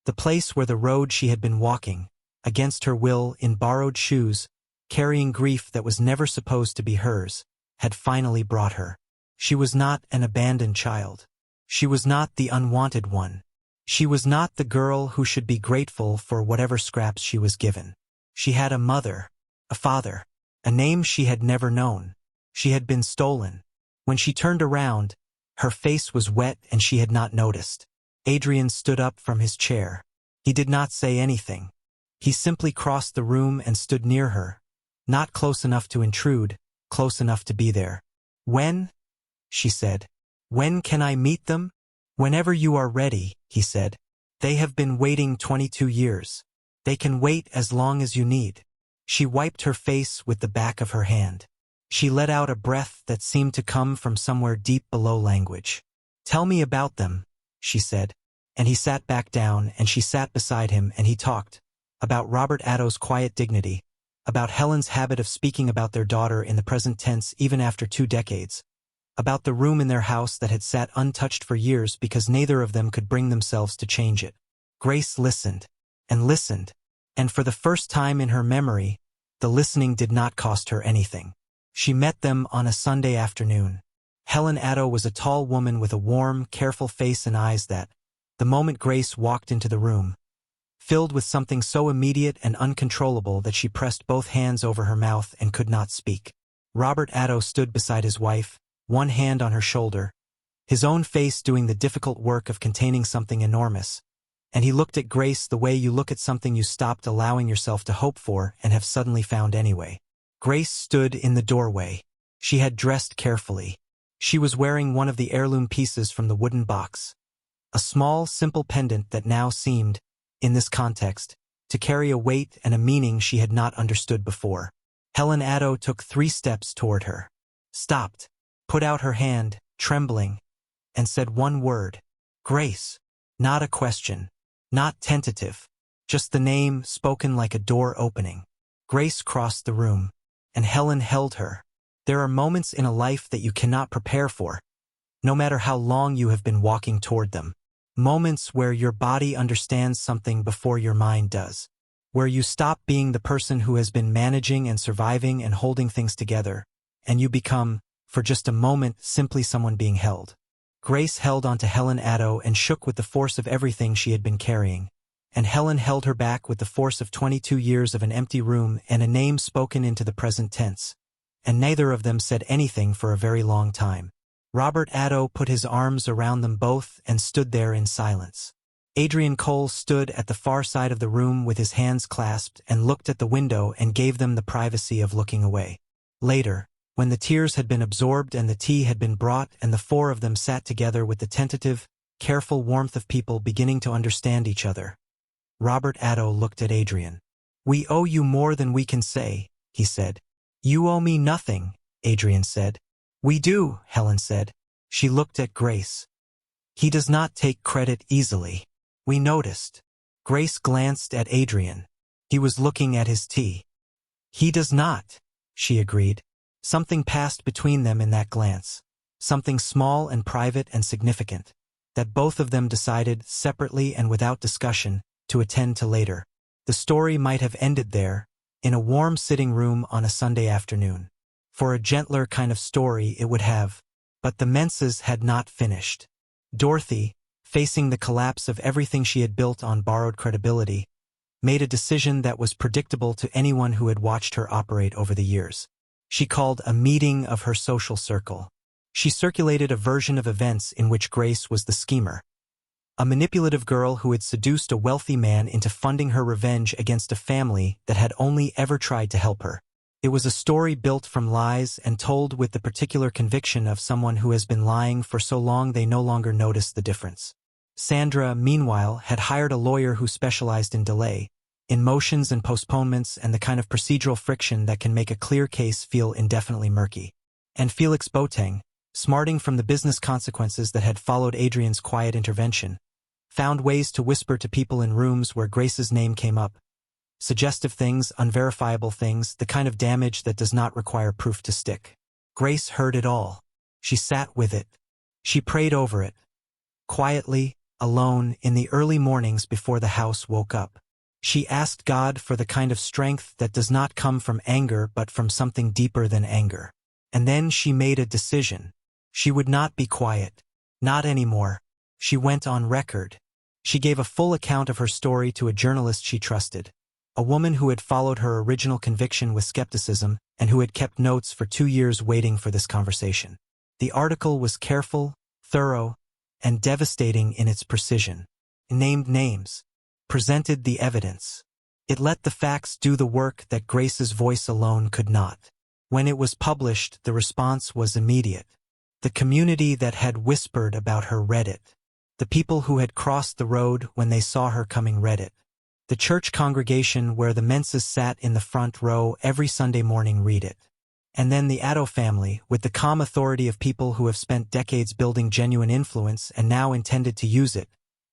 The place where the road she had been walking, against her will, in borrowed shoes, carrying grief that was never supposed to be hers, had finally brought her. She was not an abandoned child. She was not the unwanted one. She was not the girl who should be grateful for whatever scraps she was given. She had a mother, a father, a name she had never known. She had been stolen. When she turned around, her face was wet and she had not noticed. Adrian stood up from his chair. He did not say anything. He simply crossed the room and stood near her, not close enough to intrude, close enough to be there. When? She said. When can I meet them? Whenever you are ready, he said. They have been waiting 22 years. They can wait as long as you need. She wiped her face with the back of her hand. She let out a breath that seemed to come from somewhere deep below language. Tell me about them, she said. And he sat back down, and she sat beside him, and he talked about Robert Addo's quiet dignity, about Helen's habit of speaking about their daughter in the present tense even after 2 decades, about the room in their house that had sat untouched for years because neither of them could bring themselves to change it. Grace listened, and for the first time in her memory, the listening did not cost her anything. She met them on a Sunday afternoon. Helen Addo was a tall woman with a warm, careful face and eyes that, the moment Grace walked into the room, filled with something so immediate and uncontrollable that she pressed both hands over her mouth and could not speak. Robert Addo stood beside his wife, one hand on her shoulder, his own face doing the difficult work of containing something enormous, and he looked at Grace the way you look at something you stopped allowing yourself to hope for and have suddenly found anyway. Grace stood in the doorway. She had dressed carefully. She was wearing one of the heirloom pieces from the wooden box, a small, simple pendant that now seemed, in this context, to carry a weight and a meaning she had not understood before. Helen Addo took 3 steps toward her, stopped, put out her hand, trembling, and said one word, "Grace." Not a question, not tentative, just the name spoken like a door opening. Grace crossed the room, and Helen held her. There are moments in a life that you cannot prepare for, no matter how long you have been walking toward them. Moments where your body understands something before your mind does, where you stop being the person who has been managing and surviving and holding things together, and you become, for just a moment, simply someone being held. Grace held onto Helen Addo and shook with the force of everything she had been carrying, and Helen held her back with the force of 22 years of an empty room and a name spoken into the present tense, and neither of them said anything for a very long time. Robert Addo put his arms around them both and stood there in silence. Adrian Cole stood at the far side of the room with his hands clasped and looked at the window and gave them the privacy of looking away. Later, when the tears had been absorbed and the tea had been brought and the 4 of them sat together with the tentative, careful warmth of people beginning to understand each other, Robert Addo looked at Adrian. "We owe you more than we can say," he said. "You owe me nothing," Adrian said. "We do," Helen said. She looked at Grace. "He does not take credit easily. We noticed." Grace glanced at Adrian. He was looking at his tea. "He does not," she agreed. Something passed between them in that glance, something small and private and significant, that both of them decided, separately and without discussion, to attend to later. The story might have ended there, in a warm sitting room on a Sunday afternoon. For a gentler kind of story it would have, but the Menses had not finished. Dorothy, facing the collapse of everything she had built on borrowed credibility, made a decision that was predictable to anyone who had watched her operate over the years. She called a meeting of her social circle. She circulated a version of events in which Grace was the schemer, a manipulative girl who had seduced a wealthy man into funding her revenge against a family that had only ever tried to help her. It was a story built from lies and told with the particular conviction of someone who has been lying for so long they no longer notice the difference. Sandra, meanwhile, had hired a lawyer who specialized in delay, in motions and postponements and the kind of procedural friction that can make a clear case feel indefinitely murky. And Felix Boateng, smarting from the business consequences that had followed Adrian's quiet intervention, found ways to whisper to people in rooms where Grace's name came up. Suggestive things, unverifiable things, the kind of damage that does not require proof to stick. Grace heard it all. She sat with it. She prayed over it. Quietly, alone, in the early mornings before the house woke up. She asked God for the kind of strength that does not come from anger but from something deeper than anger. And then she made a decision. She would not be quiet. Not anymore. She went on record. She gave a full account of her story to a journalist she trusted, a woman who had followed her original conviction with skepticism and who had kept notes for 2 years waiting for this conversation. The article was careful, thorough, and devastating in its precision. It named names, presented the evidence. It let the facts do the work that Grace's voice alone could not. When it was published, the response was immediate. The community that had whispered about her read it. The people who had crossed the road when they saw her coming read it. The church congregation where the Menses sat in the front row every Sunday morning read it. And then the Addo family, with the calm authority of people who have spent decades building genuine influence and now intended to use it,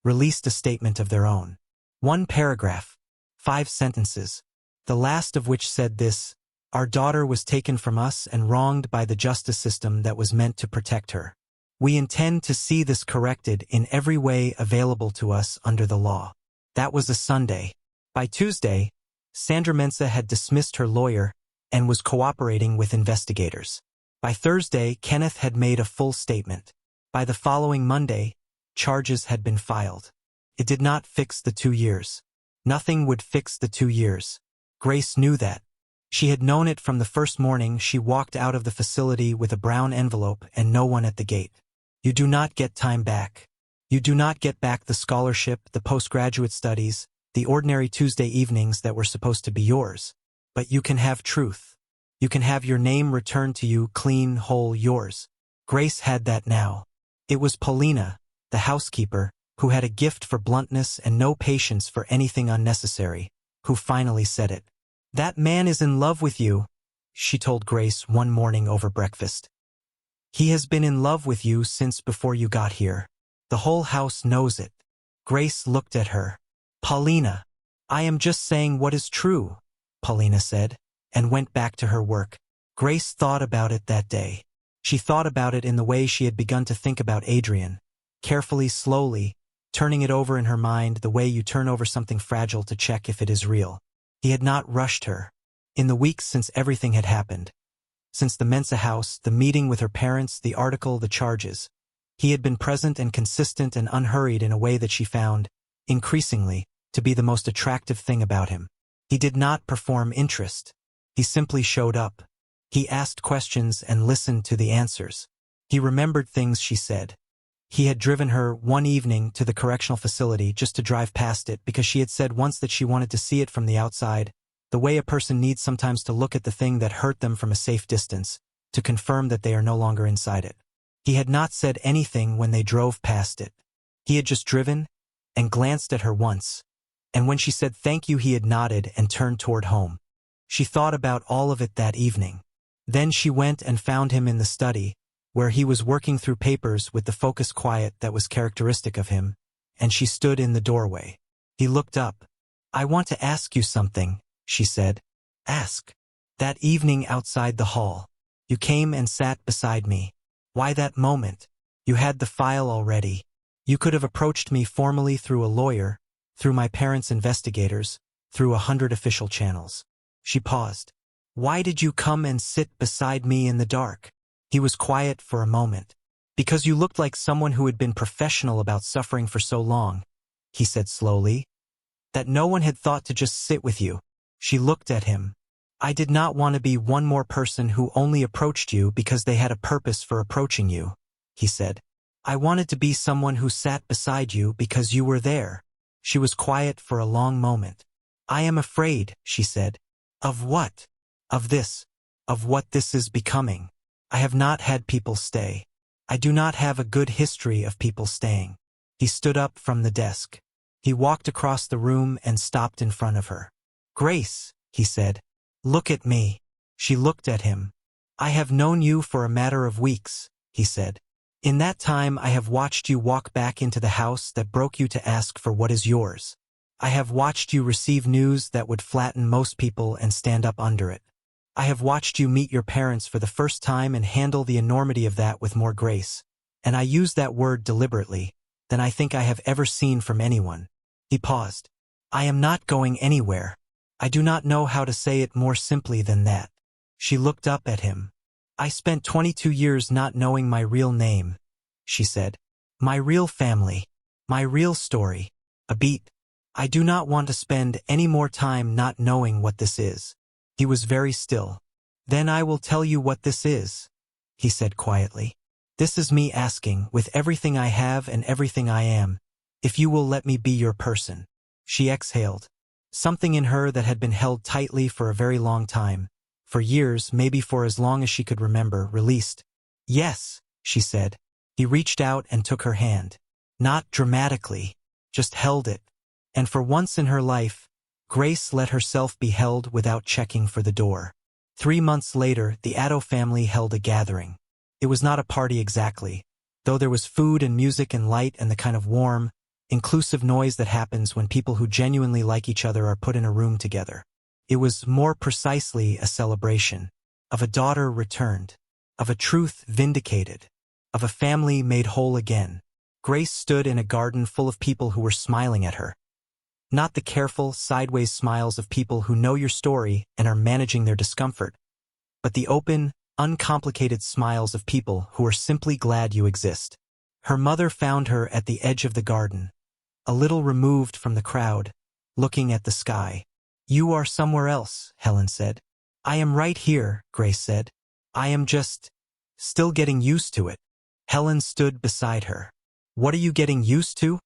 released a statement of their own. One paragraph, 5 sentences, the last of which said this: "Our daughter was taken from us and wronged by the justice system that was meant to protect her. We intend to see this corrected in every way available to us under the law." That was a Sunday. By Tuesday, Sandra Mensah had dismissed her lawyer and was cooperating with investigators. By Thursday, Kenneth had made a full statement. By the following Monday, charges had been filed. It did not fix the 2 years. Nothing would fix the 2 years. Grace knew that. She had known it from the first morning she walked out of the facility with a brown envelope and no one at the gate. You do not get time back. You do not get back the scholarship, the postgraduate studies, the ordinary Tuesday evenings that were supposed to be yours. But you can have truth. You can have your name returned to you clean, whole, yours. Grace had that now. It was Paulina, the housekeeper, who had a gift for bluntness and no patience for anything unnecessary, who finally said it. "That man is in love with you," she told Grace one morning over breakfast. "He has been in love with you since before you got here. The whole house knows it." Grace looked at her. "Paulina, I am just saying what is true," Paulina said, and went back to her work. Grace thought about it that day. She thought about it in the way she had begun to think about Adrian, carefully, slowly, turning it over in her mind the way you turn over something fragile to check if it is real. He had not rushed her. In the weeks since everything had happened, since the Mensah house, the meeting with her parents, the article, the charges, he had been present and consistent and unhurried in a way that she found, increasingly, to be the most attractive thing about him. He did not perform interest. He simply showed up. He asked questions and listened to the answers. He remembered things she said. He had driven her one evening to the correctional facility just to drive past it because she had said once that she wanted to see it from the outside, the way a person needs sometimes to look at the thing that hurt them from a safe distance, to confirm that they are no longer inside it. He had not said anything when they drove past it. He had just driven and glanced at her once, and when she said thank you he had nodded and turned toward home. She thought about all of it that evening. Then she went and found him in the study, where he was working through papers with the focused quiet that was characteristic of him, and she stood in the doorway. He looked up. "I want to ask you something," she said. "Ask." "That evening outside the hall. You came and sat beside me. Why that moment? You had the file already. You could have approached me formally through a lawyer, through my parents' investigators, through 100 official channels." She paused. "Why did you come and sit beside me in the dark?" He was quiet for a moment. "Because you looked like someone who had been professional about suffering for so long," he said slowly, "that no one had thought to just sit with you." She looked at him. "I did not want to be one more person who only approached you because they had a purpose for approaching you," he said. "I wanted to be someone who sat beside you because you were there." She was quiet for a long moment. "I am afraid," she said. "Of what?" "Of this. Of what this is becoming. I have not had people stay. I do not have a good history of people staying." He stood up from the desk. He walked across the room and stopped in front of her. "Grace," he said, "look at me." She looked at him. "I have known you for a matter of weeks," he said. "In that time I have watched you walk back into the house that broke you to ask for what is yours. I have watched you receive news that would flatten most people and stand up under it. I have watched you meet your parents for the first time and handle the enormity of that with more grace, and I use that word deliberately, than I think I have ever seen from anyone." He paused. "I am not going anywhere. I do not know how to say it more simply than that." She looked up at him. "I spent 22 years not knowing my real name," she said. "My real family. My real story. A beat. I do not want to spend any more time not knowing what this is." He was very still. "Then I will tell you what this is," he said quietly. "This is me asking, with everything I have and everything I am, if you will let me be your person." She exhaled. Something in her that had been held tightly for a very long time, for years, maybe for as long as she could remember, released. "Yes," she said. He reached out and took her hand. Not dramatically, just held it. And for once in her life, Grace let herself be held without checking for the door. 3 months later, the Addo family held a gathering. It was not a party exactly, though there was food and music and light and the kind of warm, inclusive noise that happens when people who genuinely like each other are put in a room together. It was more precisely a celebration of a daughter returned, of a truth vindicated, of a family made whole again. Grace stood in a garden full of people who were smiling at her. Not the careful, sideways smiles of people who know your story and are managing their discomfort, but the open, uncomplicated smiles of people who are simply glad you exist. Her mother found her at the edge of the garden, a little removed from the crowd, looking at the sky. "You are somewhere else," Helen said. "I am right here," Grace said. "I am just still getting used to it." Helen stood beside her. "What are you getting used to?"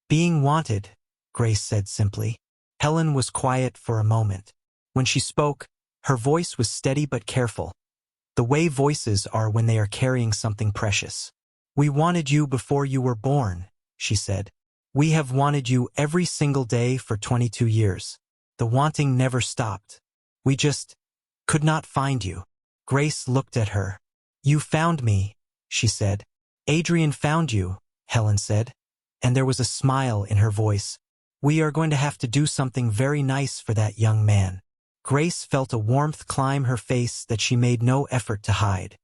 "Being wanted," Grace said simply. Helen was quiet for a moment. When she spoke, her voice was steady but careful, the way voices are when they are carrying something precious. "We wanted you before you were born," she said. "We have wanted you every single day for 22 years. The wanting never stopped. We just could not find you." Grace looked at her. "You found me," she said. "Adrian found you," Helen said, and there was a smile in her voice. "We are going to have to do something very nice for that young man." Grace felt a warmth climb her face that she made no effort to hide.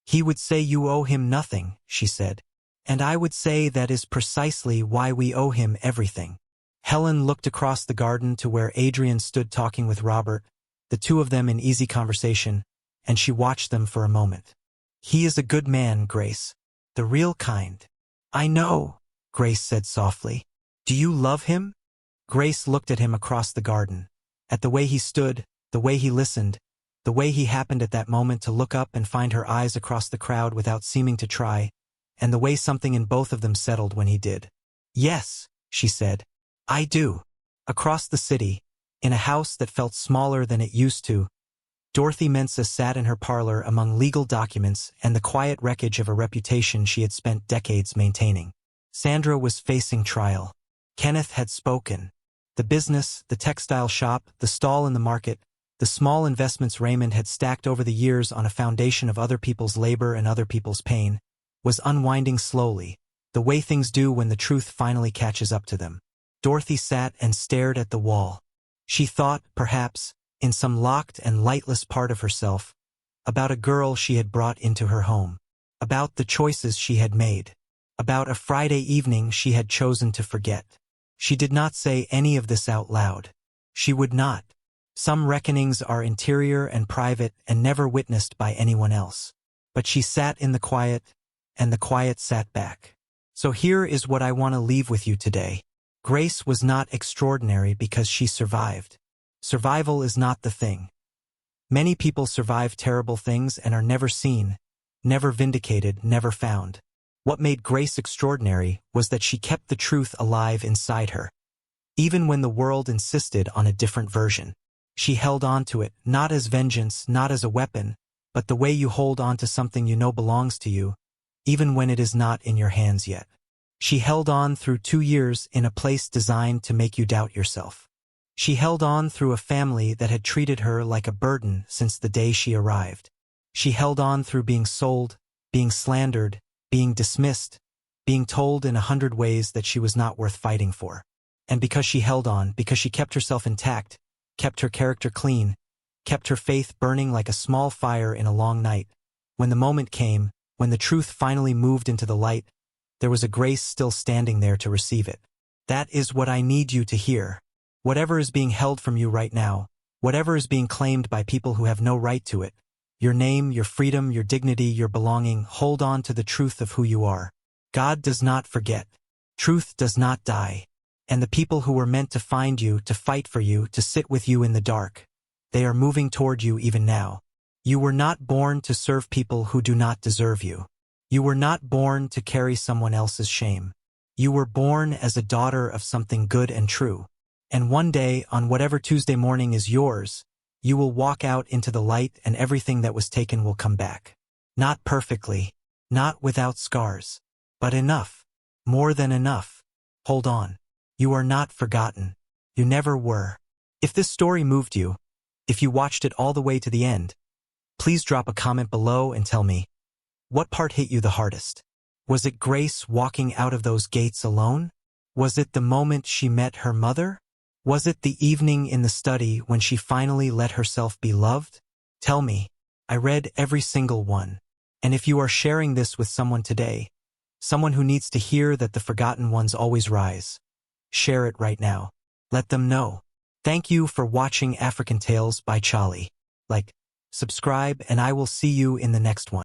"He would say you owe him nothing," she said, "and I would say that is precisely why we owe him everything." Helen looked across the garden to where Adrian stood talking with Robert, the two of them in easy conversation, and she watched them for a moment. "He is a good man, Grace. The real kind." "I know," Grace said softly. "Do you love him?" Grace looked at him across the garden, at the way he stood, the way he listened, the way he happened at that moment to look up and find her eyes across the crowd without seeming to try, and the way something in both of them settled when he did. "Yes," she said, "I do." Across the city, in a house that felt smaller than it used to, Dorothy Mensah sat in her parlor among legal documents and the quiet wreckage of a reputation she had spent decades maintaining. Sandra was facing trial. Kenneth had spoken. The business, the textile shop, the stall in the market, the small investments Raymond had stacked over the years on a foundation of other people's labor and other people's pain, was unwinding slowly, the way things do when the truth finally catches up to them. Dorothy sat and stared at the wall. She thought, perhaps, in some locked and lightless part of herself, about a girl she had brought into her home, about the choices she had made, about a Friday evening she had chosen to forget. She did not say any of this out loud. She would not. Some reckonings are interior and private and never witnessed by anyone else. But she sat in the quiet, and the quiet sat back. "So here is what I want to leave with you today. Grace was not extraordinary because she survived. Survival is not the thing. Many people survive terrible things and are never seen, never vindicated, never found. What made Grace extraordinary was that she kept the truth alive inside her. Even when the world insisted on a different version, she held on to it, not as vengeance, not as a weapon, but the way you hold on to something you know belongs to you, even when it is not in your hands yet. She held on through 2 years in a place designed to make you doubt yourself. She held on through a family that had treated her like a burden since the day she arrived. She held on through being sold, being slandered, being dismissed, being told in 100 ways that she was not worth fighting for. And because she held on, because she kept herself intact, kept her character clean, kept her faith burning like a small fire in a long night, when the moment came, when the truth finally moved into the light, there was a Grace still standing there to receive it. That is what I need you to hear. Whatever is being held from you right now, whatever is being claimed by people who have no right to it, your name, your freedom, your dignity, your belonging, hold on to the truth of who you are. God does not forget. Truth does not die. And the people who were meant to find you, to fight for you, to sit with you in the dark, they are moving toward you even now. You were not born to serve people who do not deserve you. You were not born to carry someone else's shame. You were born as a daughter of something good and true. And one day, on whatever Tuesday morning is yours, you will walk out into the light and everything that was taken will come back. Not perfectly, not without scars, but enough, more than enough. Hold on. You are not forgotten. You never were. If this story moved you, if you watched it all the way to the end, please drop a comment below and tell me, what part hit you the hardest? Was it Grace walking out of those gates alone? Was it the moment she met her mother? Was it the evening in the study when she finally let herself be loved? Tell me. I read every single one. And if you are sharing this with someone today, someone who needs to hear that the forgotten ones always rise, share it right now. Let them know. Thank you for watching African Tales by Charlie. Like, subscribe, and I will see you in the next one.